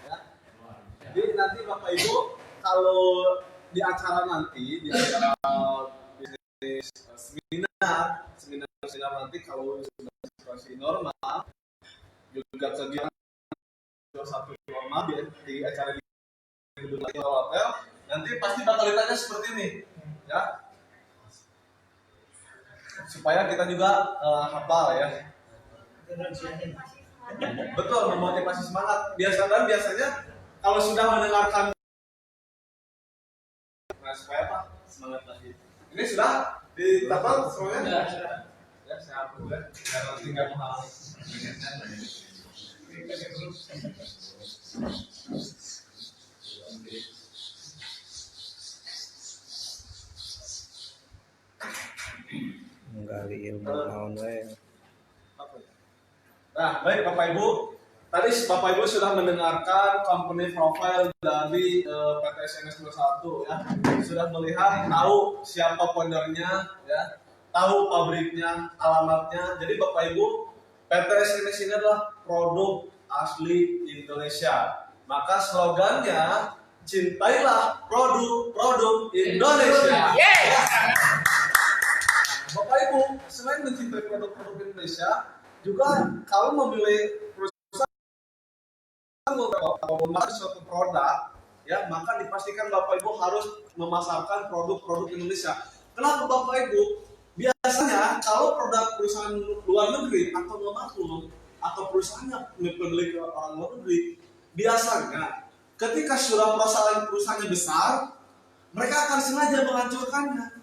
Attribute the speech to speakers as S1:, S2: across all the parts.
S1: Ya. Jadi nanti Bapak Ibu kalau di acara nanti di acara bisnis seminar nanti kalau sudah situasi normal juga kegiatan satu normal di acara di hotel nanti pasti bakal ditanya seperti ini ya supaya kita juga hafal ya. Betul, memotivasi semangat. Biasanya kalau sudah mendengarkan supaya apa? Semangat lagi. Ini sudah ditapal semuanya? Ya, saya hapus ya. Biar nanti nggak menghalangi.
S2: Menggali ilmu naon wae.
S1: Nah, baik Bapak Ibu. Tadi Bapak Ibu sudah mendengarkan company profile dari PT SNS 21 ya. Sudah melihat tahu siapa foundernya ya, tahu pabriknya, alamatnya. Jadi Bapak Ibu, PT SNS ini adalah produk asli Indonesia. Maka slogannya cintailah produk Indonesia.
S3: Yeah.
S1: Bapak Ibu, selain mencintai produk-produk Indonesia, juga kalau memilih perusahaan atau memakai suatu produk, ya maka dipastikan Bapak Ibu harus memasarkan produk-produk Indonesia. Kenapa Bapak Ibu? Biasanya kalau produk perusahaan luar negeri atau non-muslim atau perusahaannya memiliki orang luar negeri, biasanya ketika sudah perusahaannya besar, mereka akan sengaja menghancurkannya.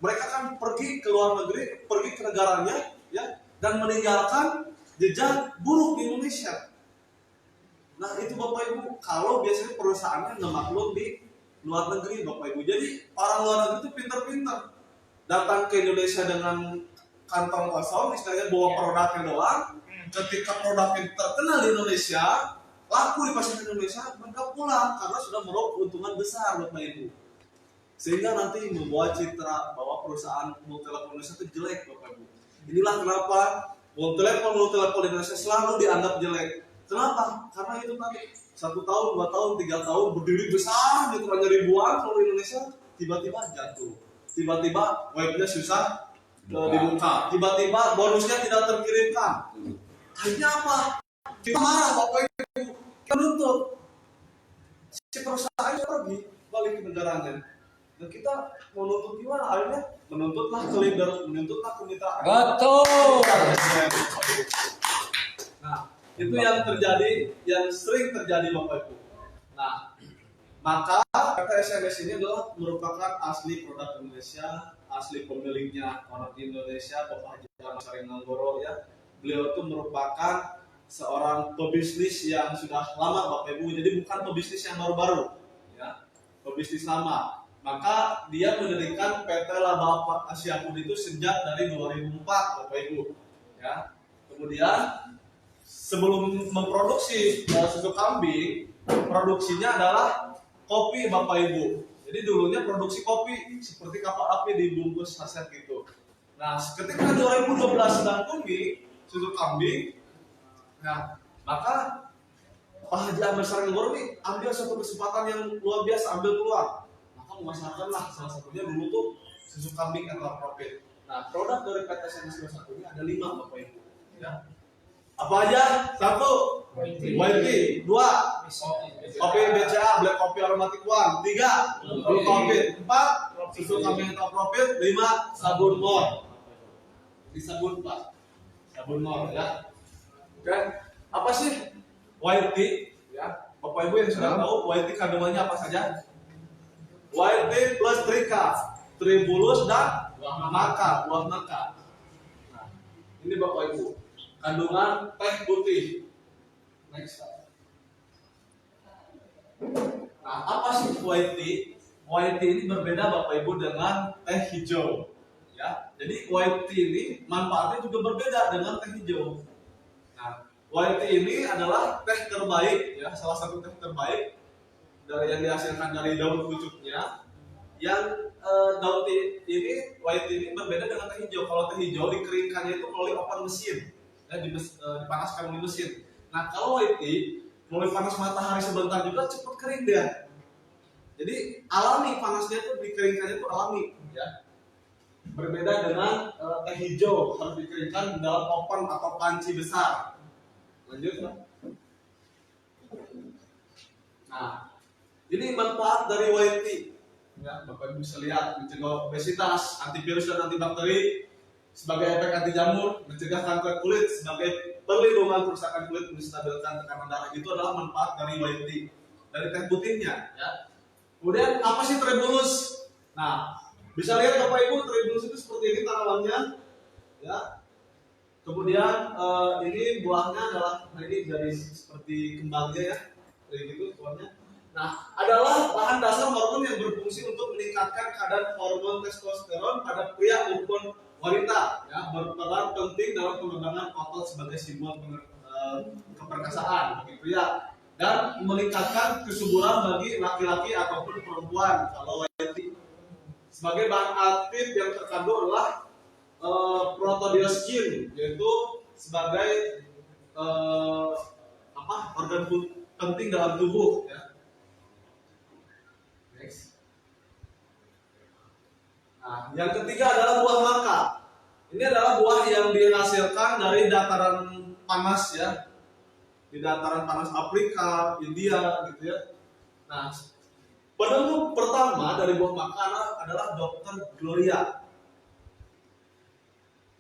S1: Mereka akan pergi ke luar negeri, pergi ke negaranya, ya, dan meninggalkan jejak buruk di Indonesia. Nah itu Bapak Ibu, kalau biasanya perusahaannya ngemaklum di luar negeri Bapak Ibu. Jadi orang luar negeri itu pintar-pintar datang ke Indonesia dengan kantong kosong, istilahnya bawa produknya doang. Ketika produknya terkenal di Indonesia, laku di pasar Indonesia, mereka pulang karena sudah meraup keuntungan besar Bapak Ibu. Sehingga nanti membawa citra bahwa perusahaan multilevel Indonesia itu jelek Bapak Ibu. Inilah kenapa multilevel Indonesia selalu dianggap jelek. Kenapa? Karena itu tadi 1 tahun, 2 tahun, 3 tahun berdiri besar, gitu hanya ribuan kalau Indonesia tiba-tiba jatuh. Tiba-tiba webnya susah dibuka. Tiba-tiba bonusnya tidak terkirimkan. Akhirnya apa? Kita marah Bapak Ibu. Kita nuntut. Si perusahaannya pergi balik ke negaranya. Dan kita menuntut gimana? Akhirnya menuntutlah ke leader, menuntutlah kemitraan.
S3: Betul.
S1: Nah, itu yang terjadi, yang sering terjadi Bapak Ibu. Nah, maka PT SNS ini adalah merupakan asli produk Indonesia, asli pemiliknya orang Indonesia, Bapak Haji Ahmad Syareng Nanggoro ya. Beliau itu merupakan seorang pebisnis yang sudah lama Bapak Ibu, jadi bukan pebisnis yang baru-baru, ya, pebisnis lama. Maka dia mendirikan PT Laba Asia Food itu sejak dari 2004 Bapak Ibu, ya. Kemudian sebelum memproduksi susu kambing, produksinya adalah kopi Bapak Ibu. Jadi dulunya produksi kopi seperti kapal api dibungkus saset gitu. Nah, ketika 2012 sedang tumbuh susu kambing, nah maka Pak Haji Ahmad Syareng Nanggoro ini ambil suatu kesempatan yang luar biasa, ambil peluang. Maka memasarkanlah salah satunya dulu tuh susu kambing atau profit. Nah, produk dari PT SNS 21 ini ada 5 Bapak Ibu, ya. Apa aja? 1. White tea. 2. Kopi BCA, Black Coffee Aromatic One. 3. Blue Coffee. 4. Susu kambing atau profit. 5. Sabun More. Di sabun Pak. Sabun More ya. Oke. Apa sih white tea? Ya. Bapak Ibu yang sudah tahu white tea kandungannya apa saja? White tea plus trika, tribulus dan buah nangka. Nah, ini Bapak Ibu, kandungan teh putih. Next. Nah, apa sih white tea? White tea ini berbeda Bapak Ibu dengan teh hijau. Ya, jadi white tea ini manfaatnya juga berbeda dengan teh hijau. Nah, white tea ini adalah teh terbaik, ya, salah satu teh terbaik dari yang dihasilkan dari daun pucuknya. Yang daun tea ini, white tea ini berbeda dengan teh hijau. Kalau teh hijau dikeringkannya itu melalui oven mesin, ya, dipanaskan di mesin. Nah, kalau white tea Melalui panas matahari sebentar juga cepat kering dia. Jadi alami panasnya itu dikeringkannya itu alami, ya. Berbeda dengan teh hijau harus dikeringkan di dalam oven atau panci besar. Lanjut, Pak. Nah, ini manfaat dari white tea. Ya, Bapak Ibu bisa lihat mencegah obesitas, antivirus dan antibakteri, sebagai efek anti jamur, mencegah kanker kulit, sebagai perlindungan kerusakan kulit, menstabilkan tekanan darah. Itu adalah manfaat dari white tea, dari teh putihnya. Ya. Kemudian apa sih tribulus? Nah, bisa lihat Bapak Ibu, tribulus itu seperti ini tanamannya, ya. Kemudian ini buahnya adalah, nah ini dari seperti kembangnya ya, kayak gitu buahnya. Nah, adalah bahan dasar hormon yang berfungsi untuk meningkatkan kadar hormon testosteron pada pria maupun wanita, ya, berperan penting dalam pengembangan otot sebagai simbol keperkasaan bagi pria dan meningkatkan kesuburan bagi laki-laki ataupun perempuan. Kalau sebagai bahan aktif yang terkandung adalah protodioskin, yaitu sebagai organ penting dalam tubuh, ya. Next. Nah, yang ketiga adalah buah mangga. Ini adalah buah yang dihasilkan dari dataran panas, ya, di dataran panas Afrika, India, gitu ya. Nah, penemu pertama dari buah mangga adalah Dr. Gloria,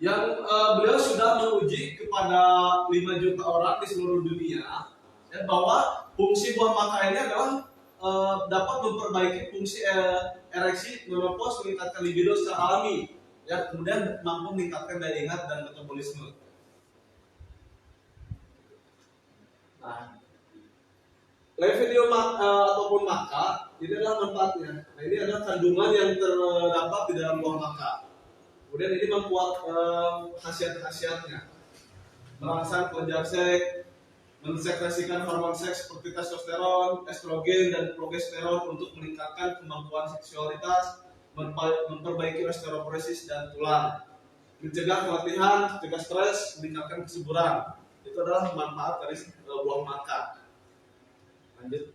S1: yang beliau sudah menguji kepada 5 juta orang di seluruh dunia, ya, bahwa fungsi buah mangga ini adalah dapat memperbaiki fungsi ereksi, menopause, meningkatkan libido secara alami, ya, kemudian mampu meningkatkan daya ingat dan metabolisme. Nah, Levidium ataupun mangga ini adalah manfaatnya. Nah, ini adalah kandungan yang terdapat di dalam buah mangga. Kemudian ini membuat khasiat-khasiatnya, merangsang kelenjar seks, mensekresikan hormon seks seperti testosteron, estrogen, dan progesteron untuk meningkatkan kemampuan seksualitas, memperbaiki osteoporosis dan tulang, mencegah keletihan, mencegah stres, meningkatkan kesuburan. Itu adalah manfaat dari buah mangga. Lanjut.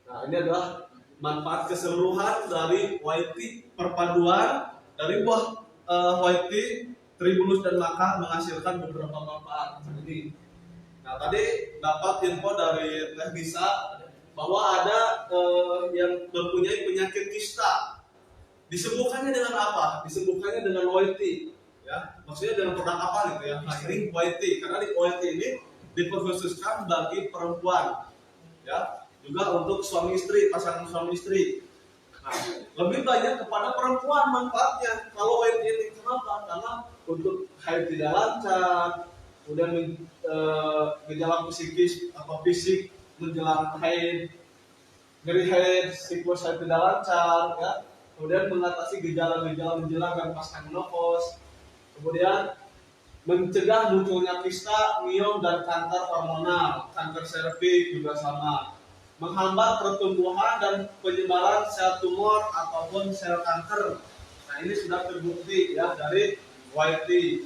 S1: Nah, ini adalah manfaat keseluruhan dari white tea, perpaduan dari buah white tea, tribulus dan mangga menghasilkan beberapa manfaat ini. Nah, tadi dapat info dari Teh Nisa bahwa ada yang mempunyai penyakit kista. Disembuhkannya dengan apa? Disembuhkannya dengan white tea, ya. Maksudnya dengan produk apa gitu ya? Nah, ini white tea, karena di white tea ini dikhususkan bagi perempuan, ya. Juga untuk suami istri, pasangan suami istri. Nah, lebih banyak kepada perempuan manfaatnya. Kalau white tea ini kenapa? Karena untuk haid tidak lancar, kemudian gejala psikis atau fisik menjelang haid, nyeri haid, siklus haid tidak lancar, ya. Kemudian mengatasi gejala-gejala menjelang dan pasca menopause, kemudian mencegah munculnya kista, miom, dan kanker hormonal, kanker serviks juga sama, menghambat pertumbuhan dan penyebaran sel tumor ataupun sel kanker. Nah, ini sudah terbukti, ya, dari white tea.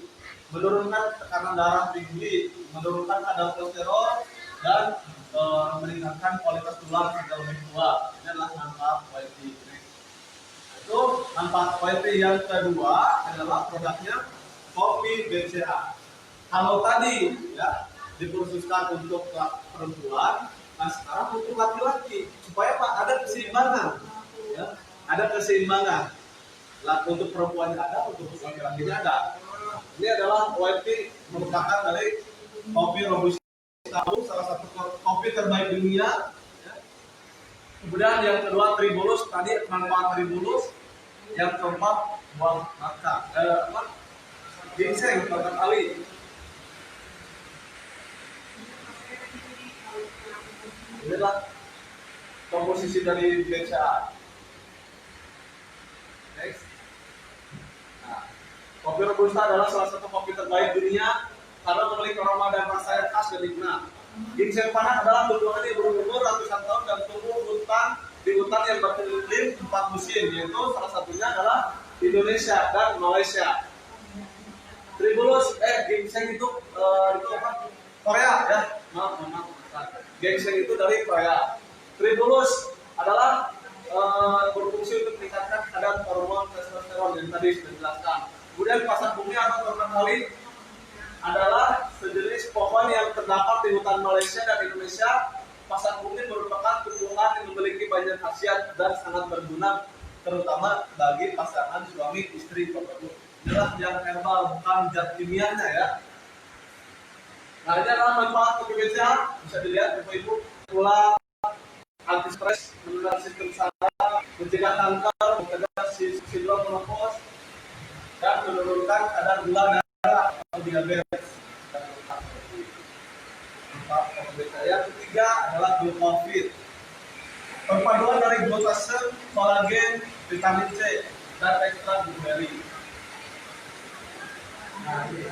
S1: Menurunkan tekanan darah tinggi, menurunkan kadar kolesterol, dan meningkatkan kualitas tulang hingga lebih tua. Ini adalah manfaat white tea. Itu manfaat white tea. Yang kedua adalah produknya kopi BCA. Kalau tadi, ya, dikhususkan untuk perempuan, nah sekarang untuk laki-laki supaya ada keseimbangan, ya, ada keseimbangan. Untuk perempuan ada, untuk laki-lakinya ada. Ini adalah white tea, merupakan dari kopi robusta, salah satu kopi terbaik dunia. Ya. Kemudian yang kedua tribulus, tadi manfaat tribulus. Yang keempat buah mangga, ginseng, bahkan ali. Inilah komposisi dari BCA. Next. Nah, kopi robusta adalah salah satu kopi terbaik dunia karena memiliki aroma dan rasa yang khas dan nikmat. Ginseng panah adalah tumbuhan yang berumur ratusan tahun dan tumbuh di hutan yang beriklim 4 musim, yaitu salah satunya adalah Indonesia dan Malaysia. Tribulus, ginseng itu apa? Korea, ya. Maaf. Nah, ginseng itu dari Korea. Tribulus adalah berfungsi untuk meningkatkan kadar hormon testosteron yang tadi sudah dijelaskan. Kemudian pasat bumi atau ternakali adalah sejenis pohon yang terdapat di hutan Malaysia dan Indonesia. Pasat bumi merupakan tumbuhan yang memiliki banyak khasiat dan sangat berguna, terutama bagi pasangan suami istri. Inilah yang herbal, bukan zat kimianya ya. Nah, ini adalah manfaat untuk kebiasaan. Bisa dilihat Bapak Ibu, tulang, anti stres, menurunkan sistem saraf, mencegah kanker, mencegah sindrom menopause, dan menurunkan kadar gula darah atau diabetes. Yang ketiga adalah glukofit. Perpaduan dari glutase, kolagen, vitamin C, dan ekstra blueberry. Nah, ini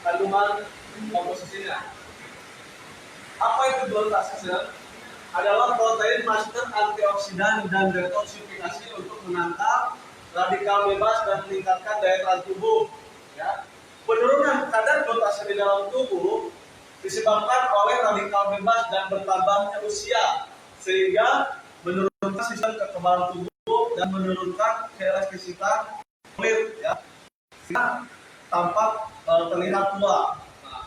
S1: kandungan komposisinya. Apa itu glutase? Adalah protein master antioksidan dan detoksifikasi untuk menangkal radikal bebas dan meningkatkan daya tahan tubuh. Ya. Penurunan kadar glutase di dalam tubuh disebabkan oleh radikal bebas dan bertambahnya usia, sehingga menurunkan sistem kekebalan tubuh dan menurunkan elastisitas kulit, ya, sehingga tampak terlihat tua. Nah,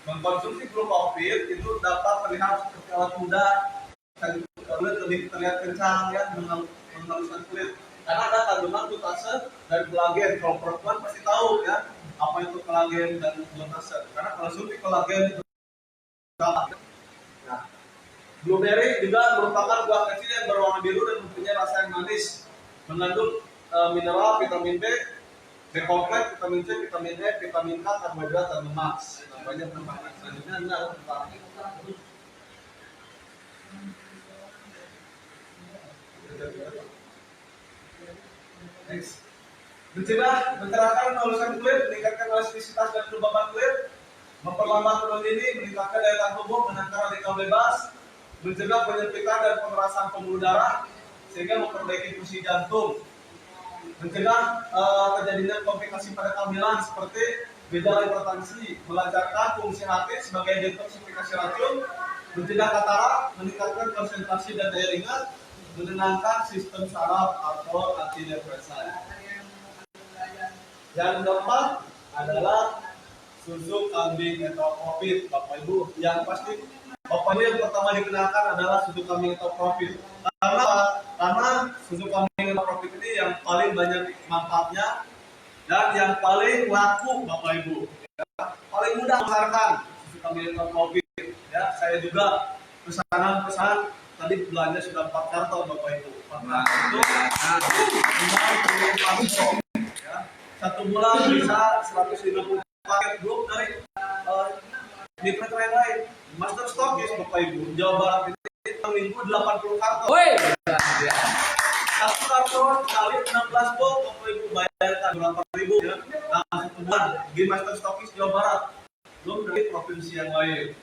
S1: mengkonsumsi glukofit itu dapat terlihat seperti awet muda, kulit lebih terlihat kencang, ya, menghaluskan kulit. Karena ada kandungan glutase dan kolagen. Kalau perempuan pasti tahu ya apa itu kolagen dan glutase. Karena kalau suntik kolagen itu. Nah, blueberry juga merupakan buah kecil yang berwarna biru dan mempunyai rasa yang manis, mengandung mineral, vitamin B, B kompleks, vitamin C, vitamin E, vitamin K, karbohidrat dan lemak. Nah, banyak manfaat. Selanjutnya ini adalah next. Mencerahkan penghalusan kulit, meningkatkan elastisitas dan kelembaban kulit, memperlambat kulit ini, meningkatkan daya tahan tubuh, menangkal radikal bebas, mencegah penyempitan dan pengerasan pembuluh darah, sehingga memperbaiki fungsi jantung, mencegah terjadinya komplikasi pada kehamilan seperti gejala hipertensi, melancarkan fungsi hati sebagai detoksifikasi racun, mencegah katarak, meningkatkan konsentrasi dan daya ingat, menenangkan sistem saraf atau antidepresan. Yang keempat adalah susu kambing etoprofit, Bapak Ibu. Yang pasti Bapak Ibu yang pertama dikenalkan adalah susu kambing etoprofit. Karena susu kambing etoprofit ini yang paling banyak manfaatnya dan yang paling laku, Bapak Ibu. Ya, paling mudah memasarkan susu kambing etoprofit. Ya, saya juga pesanan tadi belanja sudah 4 karton, Bapak Ibu. 4 karton itu ya. 1 bulan bisa 150 paket, belum dari mitra yang lain. Master Stockist, Bapak Ibu, Jawa Barat ini minggu 80 karton.
S3: Woi,
S1: 1 karton kali 16 box, Bapak Ibu, bayarkan berapa ribu ya. Nah, 1 bulan di Master Stockist Jawa Barat, belum dari provinsi yang lain.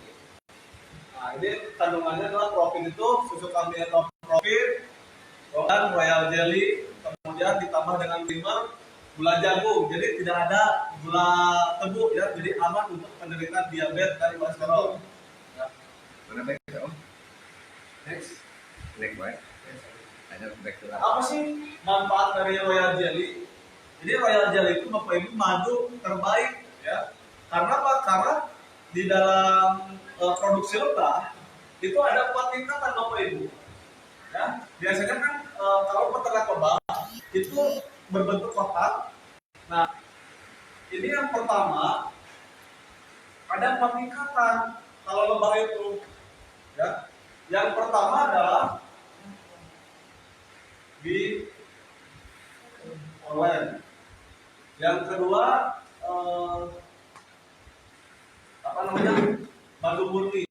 S1: Nah, ini kandungannya adalah profit itu susu kambing atau profit dan royal jelly, kemudian ditambah dengan creamer, gula jagung, jadi tidak ada gula tebu ya, jadi aman untuk penderita diabetes dan kolesterol. Ya.
S2: Mana baik ya, Om?
S1: Next.
S2: Baik baik. Ada baik lah.
S1: Apa sih manfaat dari royal jelly? Jadi royal jelly itu Bapak Ibu madu terbaik ya. Karena apa? Karena di dalam produksi lebah itu ada 4 tingkatan, Bapak Ibu. Ya, biasanya kan kalau peternak lebah itu berbentuk kotak. Nah, ini yang pertama ada 4 tingkatan kalau lebah itu. Ya, yang pertama adalah di online. Yang kedua apa namanya? Madu murni.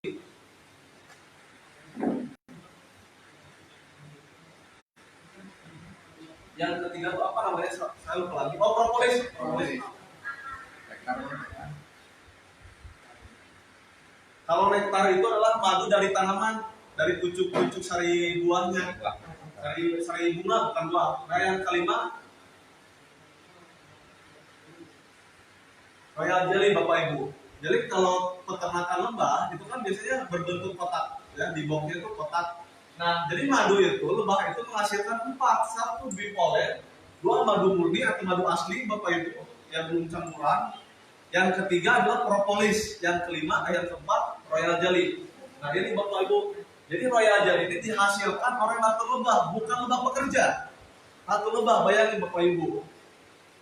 S1: Yang ketiga itu apa namanya? Saya lupa lagi. Oh, propolis. Kalau nektar itu adalah madu dari tanaman, dari pucuk-pucuk sari buahnya. Sari bunga, bukan buah. Nah, yang kelima royal jelly, Bapak Ibu. Jadi kalau peternakan lebah itu kan biasanya berbentuk kotak, ya di boxnya itu kotak. Nah, jadi madu itu lebah itu menghasilkan 4, satu bipolen, 2 madu murni atau madu asli Bapak Ibu yang belum campuran. Yang ketiga adalah propolis, yang kelima, yang keempat royal jelly. Nah ini Bapak Ibu, jadi royal jelly ini dihasilkan oleh ratu lebah, bukan lebah pekerja. Ratu lebah, bayangin Bapak Ibu.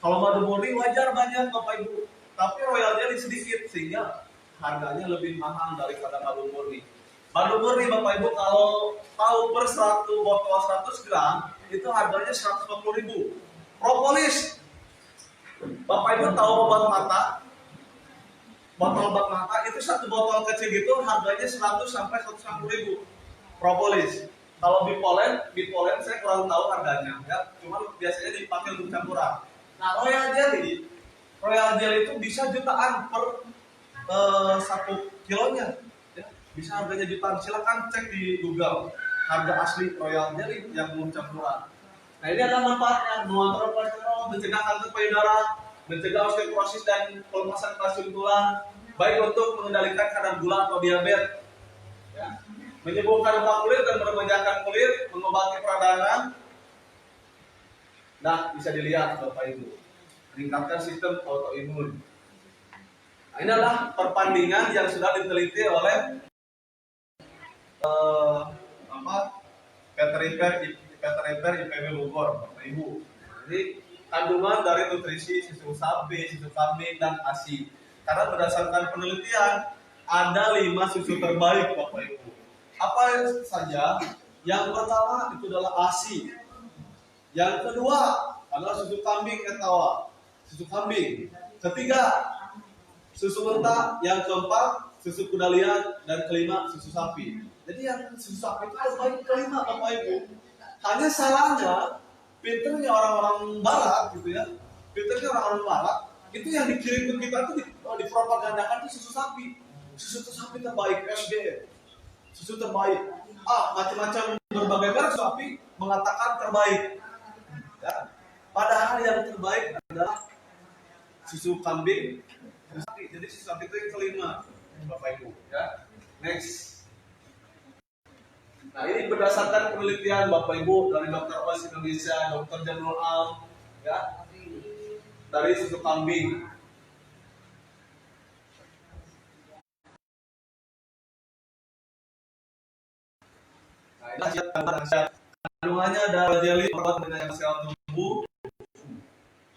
S1: Kalau madu murni wajar banyak Bapak Ibu, tapi royal jelly sedikit sehingga harganya lebih mahal daripada madu murni. Madu murni Bapak Ibu kalau tahu per 100 botol 100 gram itu harganya 150.000. Propolis, Bapak Ibu tahu obat mata? Botol obat mata itu satu botol kecil gitu harganya 100 sampai 150.000. Propolis. Kalau bipolen saya kurang tahu harganya ya, cuma biasanya dipakai untuk campuran. Nah, royal jelly itu bisa jutaan per 1 kilonya. Ya, bisa harganya jutaan. Silakan cek di Google harga asli royal jelly yang belum campuran. Nah, ini adalah manfaatnya: mengontrol kolesterol, mencegah kanker payudara, mencegah osteoporosis dan pelepasan kalsium tulang, baik untuk mengendalikan kadar gula atau diabetes, ya. Menyembuhkan luka kulit dan meremajakan kulit, mengobati peradangan. Nah, bisa dilihat Bapak Ibu, meningkatkan sistem autoimun. Nah, ini adalah perbandingan yang sudah diteliti oleh Peter Iper IPB Bogor, Bapak Ibu. Jadi kandungan dari nutrisi susu sapi, susu kambing, dan ASI. Karena berdasarkan penelitian ada 5 susu terbaik Bapak Ibu. Apa saja? Yang pertama itu adalah ASI. Yang kedua adalah susu kambing etawa, susu kambing. Ketiga susu mentah. Yang keempat susu kuda liar, dan kelima susu sapi. Jadi yang susu sapi itu harus baik kelima Bapak Ibu. Hanya salahnya pinternya orang-orang barat gitu ya. Pinternya orang-orang barat itu yang dikirim ke kita itu dipropagandakan itu susu sapi. Susu sapi terbaik SG. Susu terbaik. Macam-macam berbagai merek sapi mengatakan terbaik. Ya. Padahal yang terbaik adalah susu kambing. Jadi susu sapi itu yang kelima Bapak Ibu ya. Next. Nah, ini berdasarkan penelitian Bapak Ibu dari Dokter Ois Indonesia, Dr. Jamrul Am, ya, dari susu kambing. Nah, ini kandungannya ada jelly, obat penyayang sel tubuh,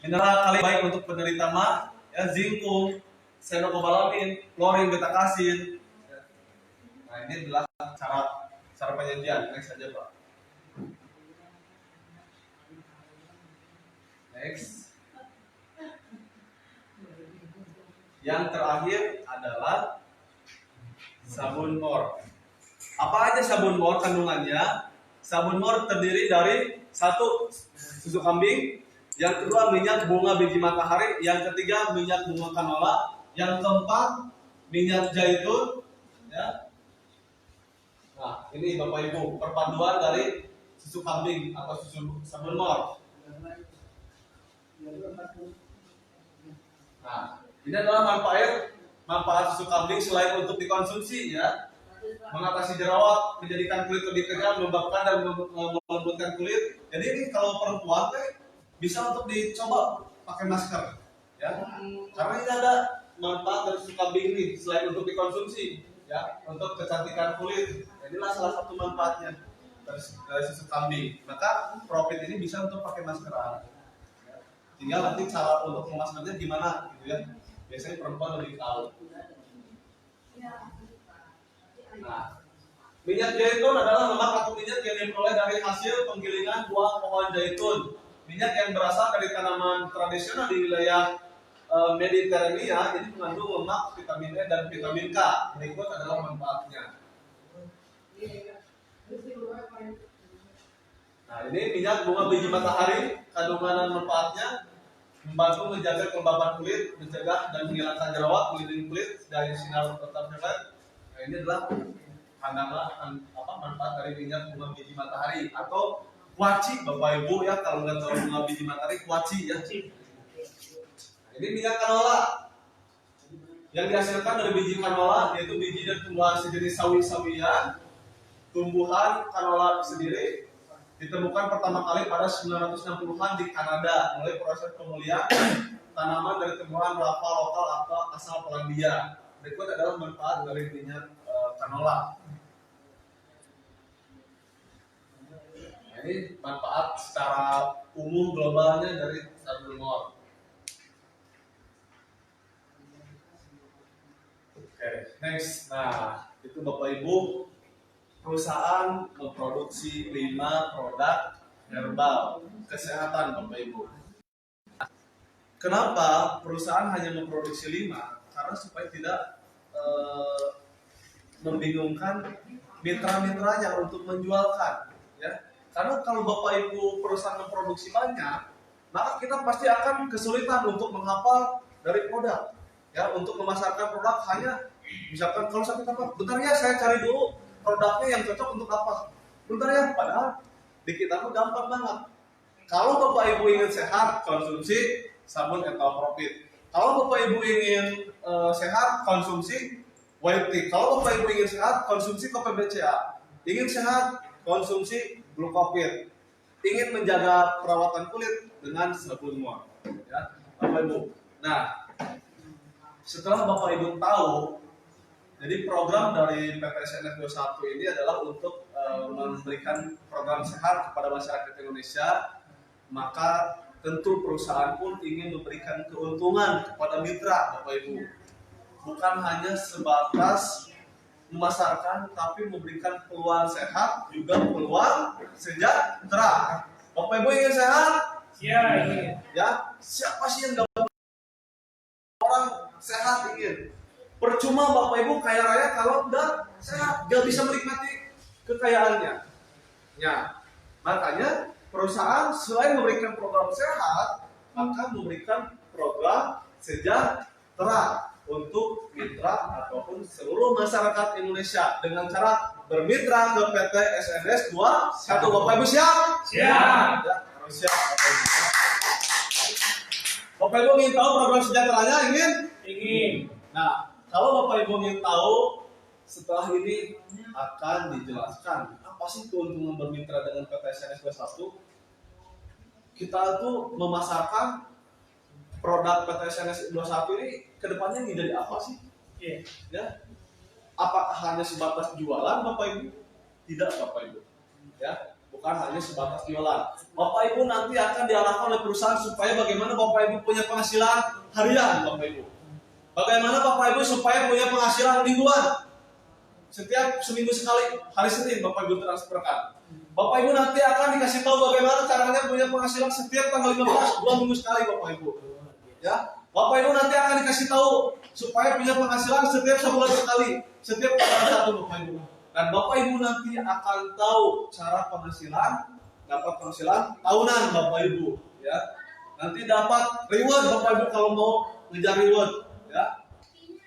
S1: mineral kali baik untuk penderita MA, ya, zinc, cyanocobalamin, klorin, betakasin. Nah, ini adalah cara penyajian. Next saja Pak. Next. Yang terakhir adalah sabun mor. Apa aja sabun mor kandungannya? Sabun mor terdiri dari 1 susu kambing, yang kedua minyak bunga biji matahari, yang ketiga minyak bunga canola, yang keempat minyak zaitun, ya. Nah, ini Bapak Ibu perpaduan dari susu kambing atau susu sabun mor. Nah, ini adalah manfaat susu kambing selain untuk dikonsumsi ya, mengatasi jerawat, menjadikan kulit lebih kejam, melembabkan dan melembutkan kulit. Jadi ini kalau perempuan bisa untuk dicoba pakai masker ya, karena ini ada manfaat dari susu kambing ini selain untuk dikonsumsi ya, untuk kecantikan kulit. Inilah salah satu manfaatnya dari susu kambing. Maka profit ini bisa untuk pakai maskeran. Tinggal nanti cara untuk memaskernya gimana gitu ya. Biasanya perempuan lebih tahu. Nah, minyak zaitun adalah lemak atau minyak yang diperoleh dari hasil penggilingan buah pohon zaitun. Minyak yang berasal dari tanaman tradisional di wilayah Mediterania, jadi mengandung lemak, vitamin E dan vitamin K. Berikut adalah manfaatnya. Nah, ini minyak bunga biji matahari, kandungan dan manfaatnya membantu menjaga kelembapan kulit, mencegah dan menghilangkan jerawat, melindungi kulit dari sinar ultraviolet. Nah, ini adalah manfaat dari minyak bunga biji matahari atau kuaci Bapak Ibu ya, kalau nggak tahu bunga biji matahari kuaci ya. Nah, ini minyak canola. yang dihasilkan dari biji canola, yaitu biji dan tumbuhan sejenis sawi-sawian. Tumbuhan canola sendiri ditemukan pertama kali pada 1960-an di Kanada melalui proses pemulihan tanaman dari tumbuhan lava lokal atau asal Polandia. Berikut adalah manfaat dari minyak canola. Nah, ini manfaat secara umum globalnya dari Sadulmor. Oke, next. Nah, itu Bapak Ibu, perusahaan memproduksi 5 produk herbal kesehatan, Bapak Ibu. Kenapa perusahaan hanya memproduksi 5? Karena supaya tidak membingungkan mitra-mitranya untuk menjualkan, ya. Karena kalau Bapak Ibu perusahaan memproduksi banyak, maka kita pasti akan kesulitan untuk menghafal dari produk, ya. Untuk memasarkan produk hanya misalkan kalau saya kata, bentar ya saya cari dulu produknya yang cocok untuk apa. Bentar ya, padahal di kita tuh gampang banget. Kalau Bapak Ibu ingin sehat, konsumsi sabun Entalpropit. Kalau Bapak Ibu ingin sehat, konsumsi white tea. Kalau Bapak Ibu ingin sehat, konsumsi kopi BCA. Ingin sehat, konsumsi Glucopit. Ingin menjaga perawatan kulit dengan sabun Muar. Ya, Bapak Ibu. Nah, setelah Bapak Ibu tahu, jadi program dari PPSNF 21 ini adalah untuk memberikan program sehat kepada masyarakat Indonesia, maka tentu perusahaan pun ingin memberikan keuntungan kepada mitra, Bapak Ibu. Bukan hanya sebatas memasarkan, tapi memberikan peluang sehat, juga peluang sejahtera. Bapak Ibu ingin sehat?
S3: Ya, ingin.
S1: Ya, siapa sih yang gak orang sehat ingin? Percuma Bapak Ibu kaya raya kalau enggak sehat, enggak bisa menikmati kekayaannya. Ya, makanya perusahaan selain memberikan program sehat, maka memberikan program sejahtera untuk mitra ataupun seluruh masyarakat Indonesia dengan cara bermitra ke PT SNS 21. Bapak Ibu siap?
S3: Siap.
S1: Ya, harus siap Bapak Ibu. Bapak Ibu ingin tahu program sejahteranya?
S3: Ingin.
S1: Nah, kalau Bapak Ibu ingin tahu, setelah ini akan dijelaskan apa sih keuntungan bermitra dengan PT SNS 21. Kita tuh memasarkan produk PT SNS 21 ini kedepannya menjadi apa sih?
S3: Iya.
S1: Ya, apakah hanya sebatas jualan Bapak Ibu? Tidak Bapak Ibu. Ya, bukan hanya sebatas jualan. Bapak Ibu nanti akan diarahkan oleh perusahaan supaya bagaimana Bapak Ibu punya penghasilan harian Bapak Ibu. Bagaimana Bapak Ibu supaya punya penghasilan mingguan? Setiap seminggu sekali, hari Senin Bapak Ibu transferkan. Bapak Ibu nanti akan dikasih tahu bagaimana caranya punya penghasilan setiap tanggal 15, 2 minggu sekali Bapak Ibu. Ya, Bapak Ibu nanti akan dikasih tahu supaya punya penghasilan setiap sebulan sekali, setiap tanggal 1 Bapak Ibu. Dan Bapak Ibu nanti akan tahu cara penghasilan, dapat penghasilan tahunan Bapak Ibu. Ya, nanti dapat reward Bapak Ibu kalau mau ngejar reward. Ya,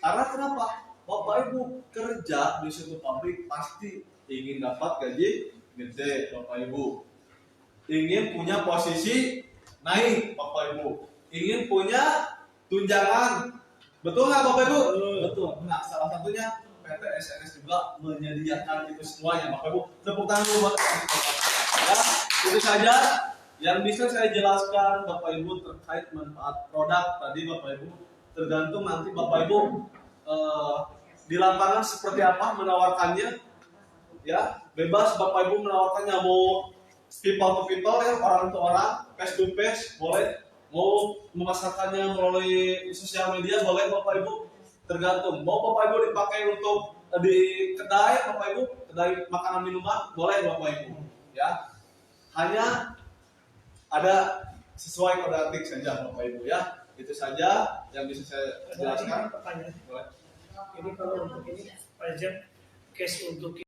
S1: karena kenapa? Bapak Ibu kerja di suatu pabrik pasti ingin dapat gaji gede, Bapak Ibu. Ingin punya posisi naik, Bapak Ibu. Ingin punya tunjangan. Betul nggak, Bapak Ibu? Betul. Nah, salah satunya PT SNS juga menyediakan itu semuanya, Bapak Ibu. Tepuk tangan dulu buat ya, itu saja yang bisa saya jelaskan Bapak Ibu terkait manfaat produk tadi Bapak Ibu. Tergantung nanti Bapak Ibu di lapangan seperti apa menawarkannya, ya bebas Bapak Ibu menawarkannya, mau people to people ya, orang ke orang, face to face boleh, mau memasarkannya melalui sosial media boleh Bapak Ibu, tergantung. Mau Bapak Ibu dipakai untuk di kedai Bapak Ibu, kedai makanan minuman boleh Bapak Ibu, ya hanya ada sesuai kode etik saja Bapak Ibu ya. Itu saja yang bisa saya jelaskan.
S3: Pertanyaan. Ini kalau untuk ini pajak cash untuk